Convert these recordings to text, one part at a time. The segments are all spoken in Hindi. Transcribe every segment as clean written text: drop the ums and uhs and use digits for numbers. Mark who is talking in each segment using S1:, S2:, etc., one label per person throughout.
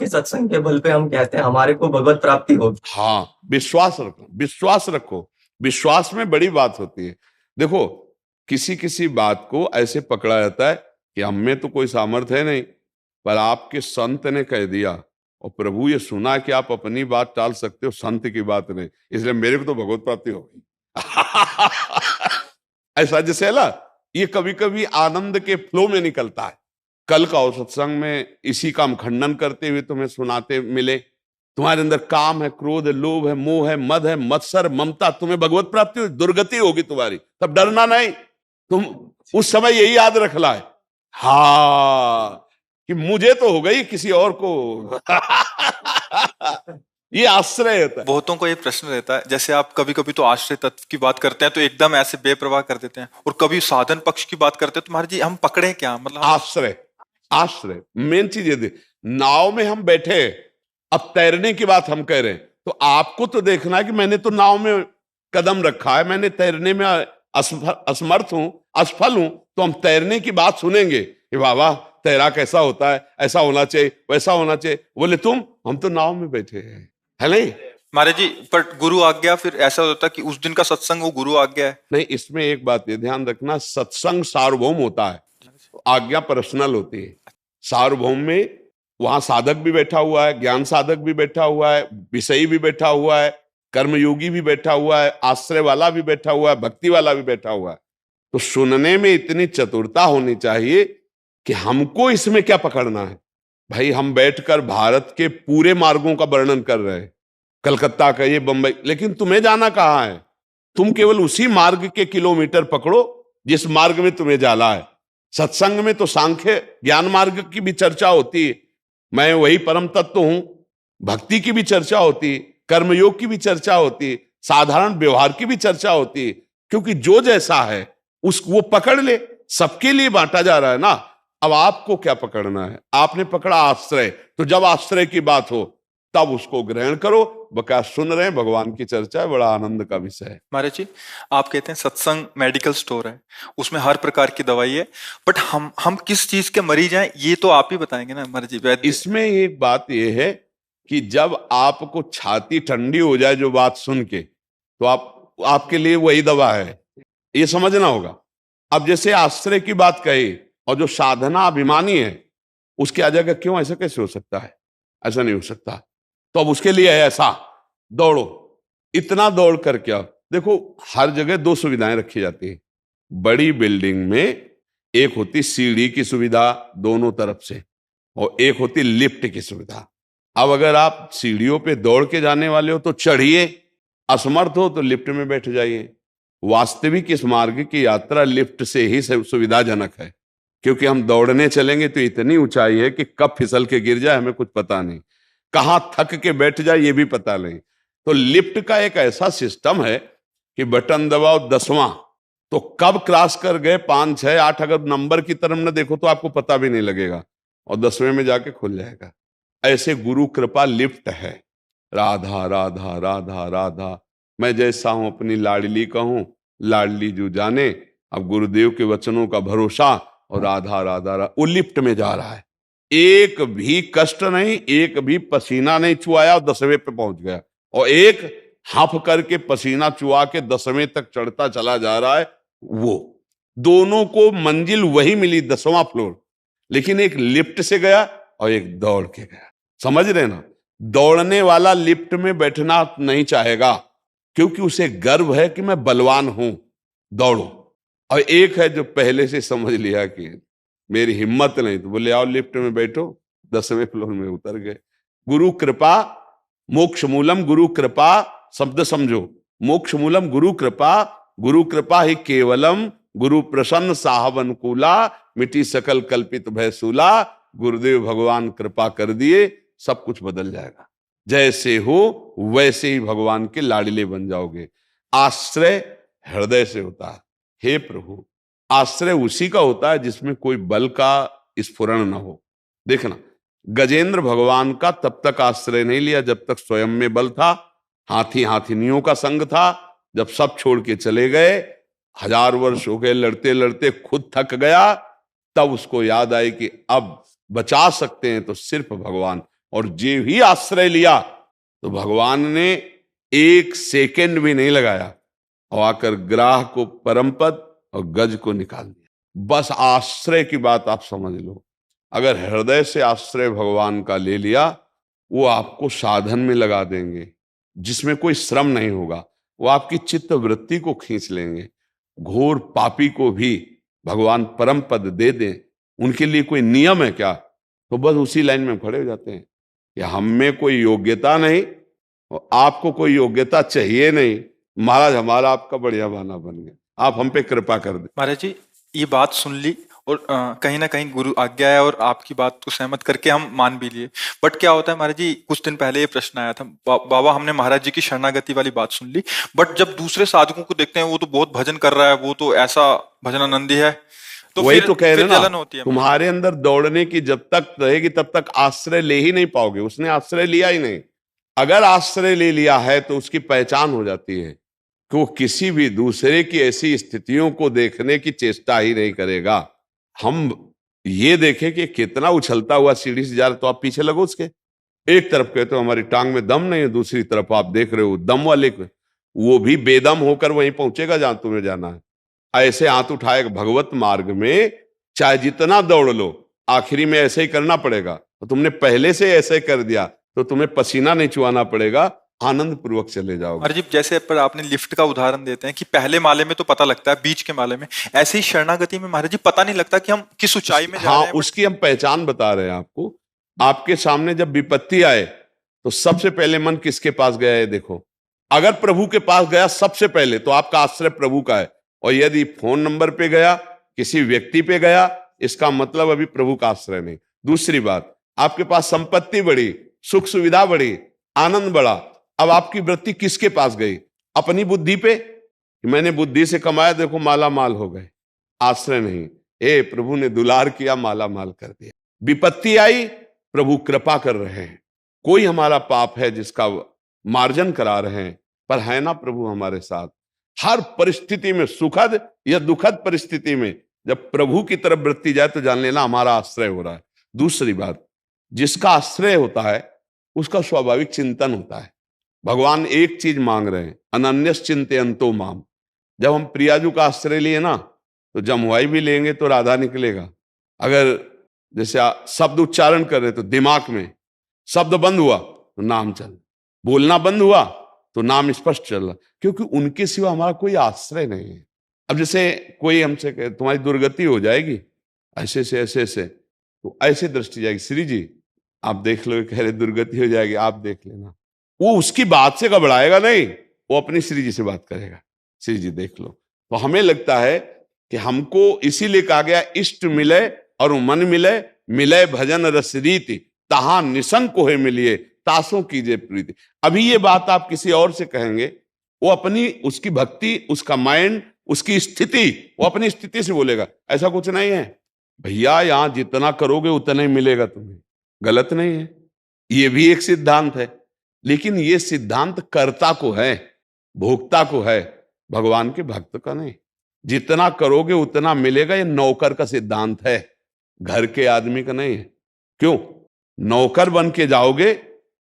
S1: आपके सत्संग के बल पे हम कहते हैं हमारे को भगवत प्राप्ति होगी।
S2: हाँ, विश्वास रखो, विश्वास रखो। विश्वास में बड़ी बात होती है। देखो, किसी किसी बात को ऐसे पकड़ा जाता है कि हम में तो कोई सामर्थ्य है नहीं, पर आपके संत ने कह दिया और प्रभु ये सुना कि आप अपनी बात टाल सकते हो, संत की बात नहीं, इसलिए मेरे को तो भगवत प्राप्ति हो गई। ऐसा जैसे है ना, ये कभी कभी आनंद के फ्लो में निकलता है। कल का सत्संग में इसी का हम खंडन करते हुए तुम्हें सुनाते मिले। तुम्हारे अंदर काम है, क्रोध है, लोभ है, मोह है, मद है, मत्सर, ममता, तुम्हें भगवत प्राप्ति दुर्गति होगी तुम्हारी, तब डरना नहीं। तुम उस समय यही याद रखला है, हाँ, कि मुझे तो हो गई, किसी और को ये आश्रय होता है।
S3: बहुतों को ये प्रश्न रहता है, जैसे आप कभी कभी तो आश्रय तत्व की बात करते हैं तो एकदम ऐसे बेप्रवाह कर देते हैं, और कभी साधन पक्ष की बात करते हैं तो महाराज जी हम पकड़े क्या, मतलब
S2: आश्रय, आश्रय मेन चीज ये दे। नाव में हम बैठे, अब तैरने की बात हम कह रहे हैं, तो आपको तो देखना है कि मैंने तो नाव में कदम रखा है, मैंने तैरने में असमर्थ हूं, असफल हूं, तो हम तैरने की बात सुनेंगे कि बाबा तैरा कैसा होता है, ऐसा होना चाहिए, वैसा होना चाहिए। बोले तुम, हम तो नाव में बैठे हैं, है नहीं
S3: महाराज जी। पर गुरु आज्ञा, फिर ऐसा होता है कि उस दिन का सत्संग वो गुरु आज्ञा है।
S2: नहीं, इसमें एक बात ये ध्यान रखना, सत्संग सार्वभौम होता है, आज्ञा पर्सनल होती है। सार्वभौम में वहां साधक भी बैठा हुआ है, ज्ञान साधक भी बैठा हुआ है, विषयी भी बैठा हुआ है, कर्मयोगी भी बैठा हुआ है, आश्रय वाला भी बैठा हुआ है, भक्ति वाला भी बैठा हुआ है। तो सुनने में इतनी चतुरता होनी चाहिए कि हमको इसमें क्या पकड़ना है। भाई हम बैठकर भारत के पूरे मार्गों का वर्णन कर रहे हैं, कलकत्ता का, ये बंबई, लेकिन तुम्हें जाना कहाँ है? तुम केवल उसी मार्ग के किलोमीटर पकड़ो जिस मार्ग में तुम्हें जाना है। सत्संग में तो सांख्य ज्ञान मार्ग की भी चर्चा होती है, मैं वही परम तत्व हूं, भक्ति की भी चर्चा होती है, कर्मयोग की भी चर्चा होती है, साधारण व्यवहार की भी चर्चा होती है, क्योंकि जो जैसा है उस वो पकड़ ले, सबके लिए बांटा जा रहा है ना। अब आपको क्या पकड़ना है? आपने पकड़ा आश्रय, तो जब आश्रय की बात हो तब उसको ग्रहण करो। बका सुन रहे हैं, भगवान की चर्चा है, बड़ा आनंद का विषय है।
S3: महाराज जी, आप कहते हैं सत्संग मेडिकल स्टोर है, उसमें हर प्रकार की दवाई है, बट हम किस चीज के मरीज हैं ये तो आप ही बताएंगे ना महाराज जी। वैद्य
S2: इसमें एक बात यह है कि जब आपको छाती ठंडी हो जाए जो बात सुन के, तो आपके लिए वही दवा है, ये समझना होगा। अब जैसे आश्रय की बात कही, और जो साधना अभिमानी है उसके आ जाएगा, क्यों ऐसा कैसे हो सकता है? ऐसा नहीं हो सकता। तो अब उसके लिए है ऐसा, दौड़ो, इतना दौड़ कर क्या। देखो, हर जगह दो सुविधाएं रखी जाती है। बड़ी बिल्डिंग में एक होती सीढ़ी की सुविधा दोनों तरफ से, और एक होती लिफ्ट की सुविधा। अब अगर आप सीढ़ियों पे दौड़ के जाने वाले हो तो चढ़िए, असमर्थ हो तो लिफ्ट में बैठ जाइए। वास्तविक इस मार्ग की यात्रा लिफ्ट से ही सुविधाजनक है, क्योंकि हम दौड़ने चलेंगे तो इतनी ऊंचाई है कि कब फिसल के गिर जाए हमें कुछ पता नहीं, कहां थक के बैठ जाए ये भी पता नहीं। तो लिफ्ट का एक ऐसा सिस्टम है कि बटन दबाओ 10वां, तो कब क्रॉस कर गए 5, 6, 8, अगर नंबर की तरफ न देखो तो आपको पता भी नहीं लगेगा, और 10वें में जाके खुल जाएगा। ऐसे गुरु कृपा लिफ्ट है। राधा राधा राधा राधा, मैं जैसा हूं अपनी लाडली कहूं, लाडली जो जाने। अब गुरुदेव के वचनों का भरोसा, और राधा राधा राधा, वो लिफ्ट में जा रहा है। एक भी कष्ट नहीं, एक भी पसीना नहीं चुआया, और 10वें पे पहुंच गया। और एक हाफ करके पसीना चुआ के 10वें तक चढ़ता चला जा रहा है। वो दोनों को मंजिल वही मिली, 10वां फ्लोर, लेकिन एक लिफ्ट से गया और एक दौड़ के गया। समझ रहे ना? दौड़ने वाला लिफ्ट में बैठना नहीं चाहेगा, क्योंकि उसे गर्व है कि मैं बलवान हूं, दौड़ो। और एक है जो पहले से समझ लिया कि मेरी हिम्मत नहीं, तो बोले आओ लिफ्ट में बैठो, 10वें फ्लोर में उतर गए। गुरु कृपा मोक्ष मूलम, गुरु कृपा शब्द समझो, मोक्ष मूलम गुरु कृपा, गुरु कृपा ही केवलम, गुरु प्रसन्न साहब अनुकूला, मिटी सकल कल्पित भयसूला। गुरुदेव भगवान कृपा कर दिए, सब कुछ बदल जाएगा। जैसे हो वैसे ही भगवान के लाडले बन जाओगे। आश्रय हृदय से होता है। हे प्रभु, आश्रय उसी का होता है जिसमें कोई बल का स्फुरण न हो। देखना, गजेंद्र भगवान का तब तक आश्रय नहीं लिया जब तक स्वयं में बल था, हाथी हाथिनियों का संग था। जब सब छोड़ के चले गए, 1000 वर्ष हो गए लड़ते लड़ते, खुद थक गया, तब उसको याद आई कि अब बचा सकते हैं तो सिर्फ भगवान। और जो ही आश्रय लिया तो भगवान ने एक सेकंड भी नहीं लगाया और आकर ग्राह को परम पद और गज को निकाल दिया। बस आश्रय की बात आप समझ लो। अगर हृदय से आश्रय भगवान का ले लिया, वो आपको साधन में लगा देंगे जिसमें कोई श्रम नहीं होगा। वो आपकी चित्त वृत्ति को खींच लेंगे। घोर पापी को भी भगवान परम पद दे दें, उनके लिए कोई नियम है क्या? तो बस उसी लाइन में खड़े हो जाते हैं कि हम में कोई योग्यता नहीं और आपको कोई योग्यता चाहिए नहीं, महाराज हमारा आपका बढ़िया बहाना बन गया, आप हम पे कृपा कर दे।
S3: महाराज जी ये बात सुन ली और कहीं ना कहीं गुरु आज्ञा है और आपकी बात को सहमत करके हम मान भी लिए। बट क्या होता है महाराज जी, कुछ दिन पहले ये प्रश्न आया था, बाबा हमने महाराज जी की शरणागति वाली बात सुन ली, बट जब दूसरे साधकों को देखते हैं वो तो बहुत भजन कर रहा है, वो तो ऐसा भजनानंदी है, तो
S2: वही
S3: फिर
S2: तो कह रहे
S3: फिर
S2: ना,
S3: जलन होती है।
S2: तुम्हारे अंदर दौड़ने की जब तक रहेगी तब तक आश्रय ले ही नहीं पाओगे। उसने आश्रय लिया ही नहीं। अगर आश्रय ले लिया है तो उसकी पहचान हो जाती है कि वो किसी भी दूसरे की ऐसी स्थितियों को देखने की चेष्टा ही नहीं करेगा। हम ये देखें कि कितना उछलता हुआ सीढ़ी से जा रहा, तो आप पीछे लगो उसके। एक तरफ कहते हो हमारी टांग में दम नहीं है, दूसरी तरफ आप देख रहे हो दम वाले को, वो भी बेदम होकर वहीं पहुंचेगा जहां तुम्हें जाना है। ऐसे हाथ उठाए भगवत मार्ग में चाहे जितना दौड़ लो, आखिरी में ऐसे ही करना पड़ेगा। तो तुमने पहले से ऐसे कर दिया तो तुम्हें पसीना नहीं चुआना पड़ेगा, आनंद पूर्वक चले जाओगे।
S3: अरे जी जैसे पर आपने लिफ्ट का उदाहरण देते हैं कि पहले माले में तो पता लगता है, बीच के माले में, ऐसे ही शरणागति में महाराज जी पता नहीं लगता कि हम किस ऊंचाई में जा रहे हैं।
S2: उसकी हम पहचान बता रहे हैं आपको। आपके सामने जब विपत्ति आए तो सबसे पहले मन किसके पास गया है? देखो, अगर प्रभु के पास गया सबसे पहले तो आपका आश्रय प्रभु का है। और यदि फोन नंबर पे गया, किसी व्यक्ति पे गया, इसका मतलब अभी प्रभु का आश्रय नहीं। दूसरी बात, आपके पास संपत्ति बढ़ी, सुख सुविधा बढ़ी, आनंद बढ़ा, अब आपकी वृत्ति किसके पास गई? अपनी बुद्धि पे, मैंने बुद्धि से कमाया, देखो माला माल हो गए। आश्रय नहीं, ए प्रभु ने दुलार किया, माला माल कर दिया। विपत्ति आई, प्रभु कृपा कर रहे हैं। कोई हमारा पाप है जिसका मार्जन करा रहे हैं, पर है ना प्रभु हमारे साथ। हर परिस्थिति में, सुखद या दुखद परिस्थिति में, जब प्रभु की तरफ वृत्ति जाए तो जान लेना हमारा आश्रय हो रहा है। दूसरी बात, जिसका आश्रय होता है उसका स्वाभाविक चिंतन होता है। भगवान एक चीज मांग रहे हैं, अनन्यस चिंतयन्तो माम। जब हम प्रियाजू का आश्रय लिए ना, तो जमुआई भी लेंगे तो राधा निकलेगा। अगर जैसे शब्द उच्चारण कर रहे तो दिमाग में शब्द बंद हुआ तो नाम चल, बोलना बंद हुआ तो नाम स्पष्ट चल रहा, क्योंकि उनके सिवा हमारा कोई आश्रय नहीं है। अब जैसे कोई हमसे कहे तुम्हारी दुर्गति हो जाएगी ऐसे से ऐसे से, तो ऐसे दृष्टि जाएगी, श्री जी आप देख लो, कह रहे दुर्गति हो जाएगी, आप देख लेना। वो उसकी बात से घबराएगा नहीं, वो अपनी श्री जी से बात करेगा, श्री जी देख लो। तो हमें लगता है कि हमको इसीलिए कहा गया, इष्ट मिले और मन मिले, मिले भजन रस रीति, तहां निसंक होए मिलिए, तासों कीजिए प्रीति। अभी ये बात आप किसी और से कहेंगे, वो अपनी, उसकी भक्ति, उसका माइंड, उसकी स्थिति, वो अपनी स्थिति से बोलेगा। ऐसा कुछ नहीं है भैया, यहां जितना करोगे उतना ही मिलेगा तुम्हें। गलत नहीं है, ये भी एक सिद्धांत है, लेकिन ये सिद्धांत कर्ता को है, भोक्ता को है, भगवान के भक्त का नहीं। जितना करोगे उतना मिलेगा, ये नौकर का सिद्धांत है, घर के आदमी का नहीं है। क्यों? नौकर बन के जाओगे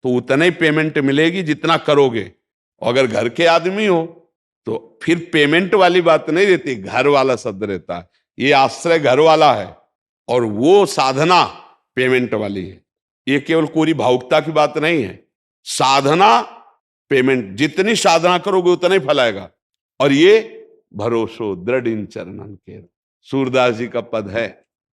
S2: तो उतना ही पेमेंट मिलेगी जितना करोगे, और अगर घर के आदमी हो तो फिर पेमेंट वाली बात नहीं रहती, घर वाला शब्द रहता है। ये आश्रय घर वाला है और वो साधना पेमेंट वाली है। ये केवल कोरी भावुकता की बात नहीं है, साधना पेमेंट, जितनी साधना करोगे उतना ही फल आएगा। और ये भरोसो दृढ़ इन चरणन के, सूरदास जी का पद है,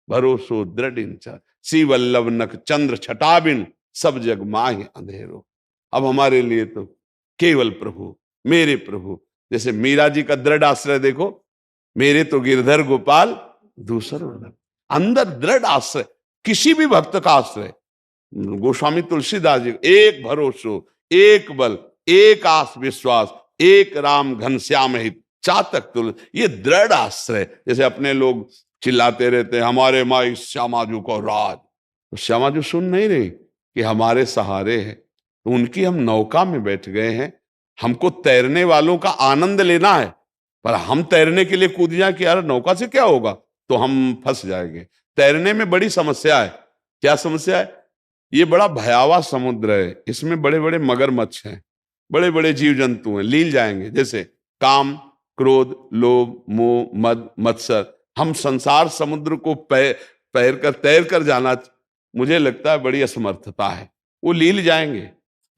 S2: भरोसो दृढ़ इन चरण, श्री वल्लभ नख चंद्र छटाबिन, सब जग माहि अंधेरो। अब हमारे लिए तो केवल प्रभु, मेरे प्रभु। जैसे मीरा जी का दृढ़ आश्रय देखो, मेरे तो गिरधर गोपाल दूसर वल्लभ। अंदर दृढ़ आश्रय, किसी भी भक्त का आश्रय। गोस्वामी तुलसीदास जी, एक भरोसो, एक बल, एक आस विश्वास, एक राम घनश्याम हित, चातक तुल, ये दृढ़ आश्रय। जैसे अपने लोग चिल्लाते रहते हैं हमारे माई श्यामाजू को राज, तो श्यामाजू सुन नहीं रही कि हमारे सहारे है, तो उनकी हम नौका में बैठ गए हैं। हमको तैरने वालों का आनंद लेना है, पर हम तैरने के लिए कूद जाए कि यार नौका से क्या होगा, तो हम फंस जाएंगे। तैरने में बड़ी समस्या है। क्या समस्या है? ये बड़ा भयावह समुद्र है, इसमें बड़े बड़े मगरमच्छ हैं, बड़े बड़े जीव जंतु हैं, लील जाएंगे। जैसे काम, क्रोध, लोभ, मोह, मद, मत्सर। हम संसार समुद्र को तैर कर जाना, मुझे लगता है बड़ी असमर्थता है, वो लील जाएंगे।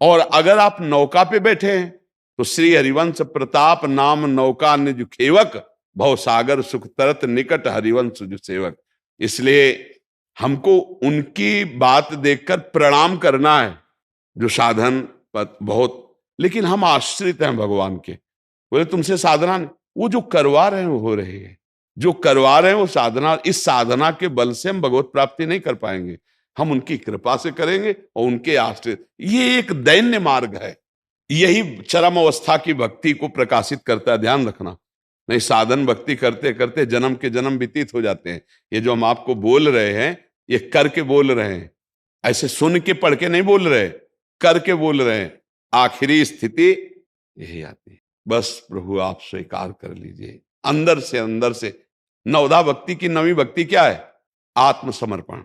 S2: और अगर आप नौका पे बैठे हैं तो श्री हरिवंश प्रताप नाम नौका निज खेवक, भव सागर सुख तरत निकट हरिवंश जो सेवक। इसलिए हमको उनकी बात देखकर प्रणाम करना है जो साधन बहुत, लेकिन हम आश्रित हैं भगवान के। बोले तुमसे साधना नहीं, वो जो करवा रहे हैं वो हो रही है, जो करवा रहे हैं वो साधना। इस साधना के बल से हम भगवत प्राप्ति नहीं कर पाएंगे, हम उनकी कृपा से करेंगे और उनके आश्रित। ये एक दैन्य मार्ग है, यही चरम अवस्था की भक्ति को प्रकाशित करता है, ध्यान रखना। नहीं साधन भक्ति करते करते जन्म के जन्म व्यतीत हो जाते हैं। ये जो हम आपको बोल रहे हैं ये करके बोल रहे हैं, ऐसे सुन के पढ़ के नहीं बोल रहे, करके बोल रहे हैं। आखिरी स्थिति यही आती है। बस प्रभु आप स्वीकार कर लीजिए अंदर से। नवधा भक्ति की नवी भक्ति क्या है? आत्मसमर्पण।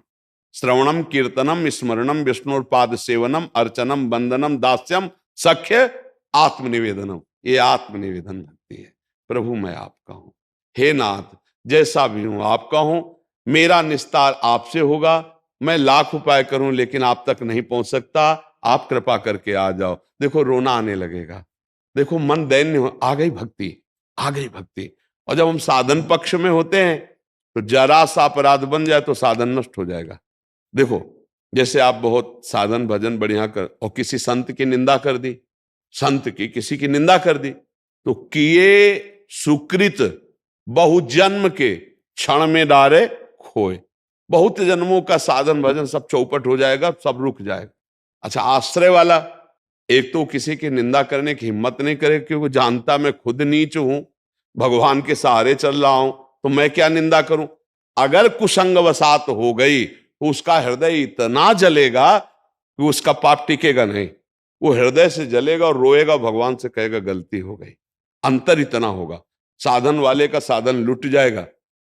S2: श्रवणम कीर्तनम स्मरणम विष्णुपाद सेवनम अर्चनम वंदनम दास्यम सख्य आत्मनिवेदनम। ये आत्मनिवेदन भक्ति है। प्रभु मैं आपका हूं, हे नाथ जैसा भी हूं आपका हूं, मेरा निस्तार आपसे होगा। मैं लाख उपाय करूं लेकिन आप तक नहीं पहुंच सकता, आप कृपा करके आ जाओ। देखो रोना आने लगेगा, देखो मन दैन्य, आ गई भक्ति, आ गई भक्ति। और जब हम साधन पक्ष में होते हैं तो जरा सा अपराध बन जाए तो साधन नष्ट हो जाएगा। देखो जैसे आप बहुत साधन भजन बढ़िया कर और किसी संत की निंदा कर दी, संत की किसी की निंदा कर दी, तो किए सुकृत बहु जन्म के क्षण में डारे खोए। बहुत जन्मों का साधन भजन सब चौपट हो जाएगा, सब रुक जाएगा। अच्छा आश्रय वाला, एक तो किसी की निंदा करने की हिम्मत नहीं करे क्योंकि जानता मैं खुद नीच हूं, भगवान के सहारे चल रहा हूं, तो मैं क्या निंदा करूं। अगर कुसंग वसात हो गई तो उसका हृदय इतना जलेगा कि उसका पाप टिकेगा नहीं, वो हृदय से जलेगा और रोएगा, भगवान से कहेगा गलती हो गई। अंतर इतना होगा, साधन वाले का साधन लुट जाएगा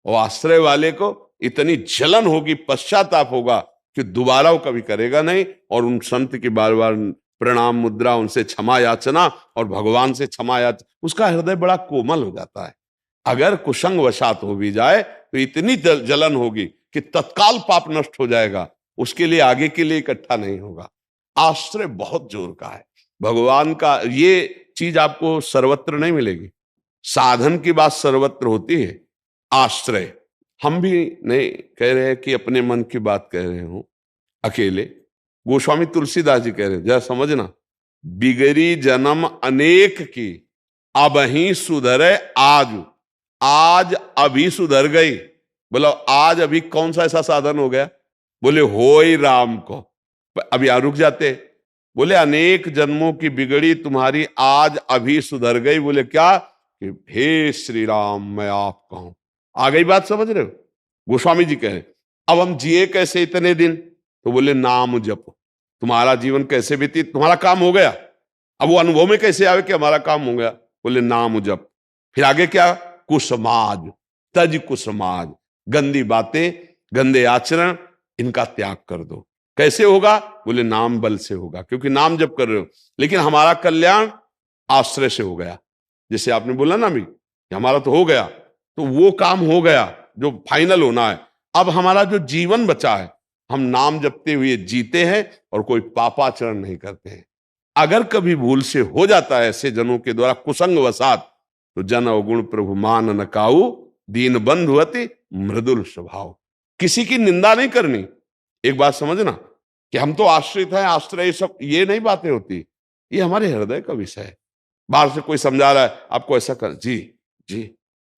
S2: और आश्रय वाले को इतनी जलन होगी, पश्चाताप होगा कि दोबारा वो कभी करेगा नहीं। और उन संत की बार बार प्रणाम मुद्रा, उनसे क्षमा याचना और भगवान से क्षमा याचना, उसका हृदय बड़ा कोमल हो जाता है। अगर कुसंग वशात हो भी जाए तो इतनी जलन होगी कि तत्काल पाप नष्ट हो जाएगा, उसके लिए आगे के लिए इकट्ठा नहीं होगा। आश्रय बहुत जोर का है भगवान का, ये चीज आपको सर्वत्र नहीं मिलेगी। साधन की बात सर्वत्र होती है, आश्रय हम भी नहीं कह रहे हैं कि अपने मन की बात कह रहे हो अकेले। गोस्वामी तुलसीदास जी कह रहे हैं, जरा समझना, बिगड़ी जन्म अनेक की अब ही सुधरे आज, आज अभी सुधर गई। बोलो आज अभी कौन सा ऐसा साधन हो गया? बोले हो ही राम को, अभी आ रुक जाते। बोले अनेक जन्मों की बिगड़ी तुम्हारी आज अभी सुधर गई। बोले क्या? कि हे श्री राम मैं आपका हूं। आ गई बात, समझ रहे हो? गोस्वामी जी कहे अब हम जिए कैसे इतने दिन? तो बोले नाम जपो। तुम्हारा जीवन कैसे बीती? तुम्हारा काम हो गया, अब वो अनुभव में कैसे आवे कि हमारा काम हो गया? बोले नाम जप। फिर आगे क्या? कुसमाज, तज कुसमाज, गंदी बातें गंदे आचरण इनका त्याग कर दो। कैसे होगा? बोले नाम बल से होगा, क्योंकि नाम जप कर रहे हो। लेकिन हमारा कल्याण आश्रय से हो गया, जैसे आपने बोला ना अभी कि हमारा तो हो गया, तो वो काम हो गया जो फाइनल होना है। अब हमारा जो जीवन बचा है हम नाम जपते हुए जीते हैं और कोई पापाचरण नहीं करते हैं। अगर कभी भूल से हो जाता है ऐसे जनों के द्वारा कुसंग वसात, तो जन अवगुण प्रभु मान न काऊ, दीन बंधु अति मृदुल स्वभाव। किसी की निंदा नहीं करनी। एक बात समझना कि हम तो आश्रित हैं, आश्रय, सब ये नहीं बातें होती, ये हमारे हृदय का विषय है। बाहर से कोई समझा रहा है आपको ऐसा कर, जी जी,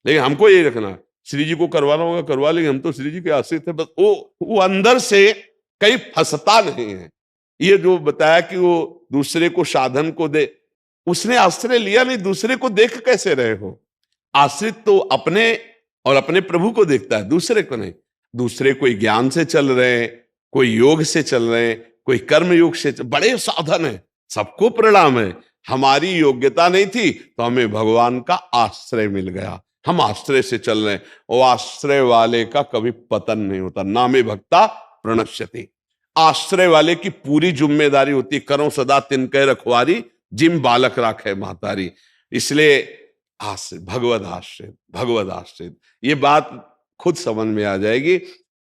S2: लेकिन हमको यही रखना है श्री जी को करवाना होगा करवा लेंगे, हम तो श्री जी के आश्रित है। बस वो अंदर से कहीं फंसता नहीं है। ये जो बताया कि वो दूसरे को साधन को दे, उसने आश्रय लिया नहीं, दूसरे को देख कैसे रहे हो? आश्रित तो अपने और अपने प्रभु को देखता है, दूसरे को नहीं। दूसरे कोई ज्ञान से चल रहे हैं, कोई योग से चल रहे हैं, कोई कर्म योग से, बड़े साधन है, सबको प्रणाम है। हमारी योग्यता नहीं थी तो हमें भगवान का आश्रय मिल गया, हम आश्रय से चल रहे हैं। और आश्रय वाले का कभी पतन नहीं होता। नामे भक्ता प्रणश्यति। आश्रय वाले की पूरी जिम्मेदारी होती है, करो सदा तिनके रखवारी, जिम बालक राखे महतारी। इसलिए आश्रित, भगवद आश्रित, ये बात खुद समझ में आ जाएगी।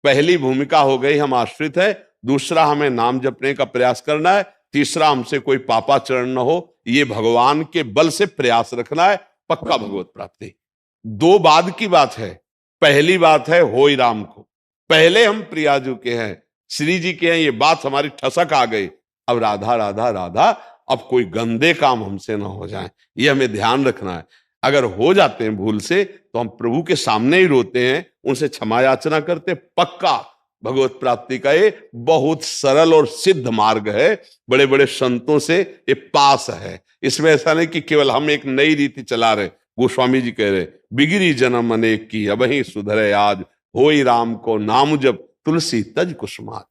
S2: पहली भूमिका हो गई हम आश्रित है, दूसरा हमें नाम जपने का प्रयास करना है, तीसरा हमसे कोई पापाचरण न हो, ये भगवान के बल से प्रयास रखना है, पक्का भगवत प्राप्ति। दो बाद की बात है, पहली बात है होई राम को, पहले हम प्रियाजू के हैं, श्री जी के हैं, ये बात हमारी ठसक आ गई, अब राधा राधा राधा, अब कोई गंदे काम हमसे ना हो जाए, ये हमें ध्यान रखना है। अगर हो जाते हैं भूल से तो हम प्रभु के सामने ही रोते हैं, उनसे क्षमा याचना करते, पक्का भगवत प्राप्ति का ये बहुत सरल और सिद्ध मार्ग है, बड़े बड़े संतों से ये पास है। इसमें ऐसा नहीं कि केवल हम एक नई रीति चला रहे। गोस्वामी जी कह रहे, बिगड़ी जन्म अनेक की अब ही सुधरे आज, होई राम को नाम जब तुलसी तज कुसुमार।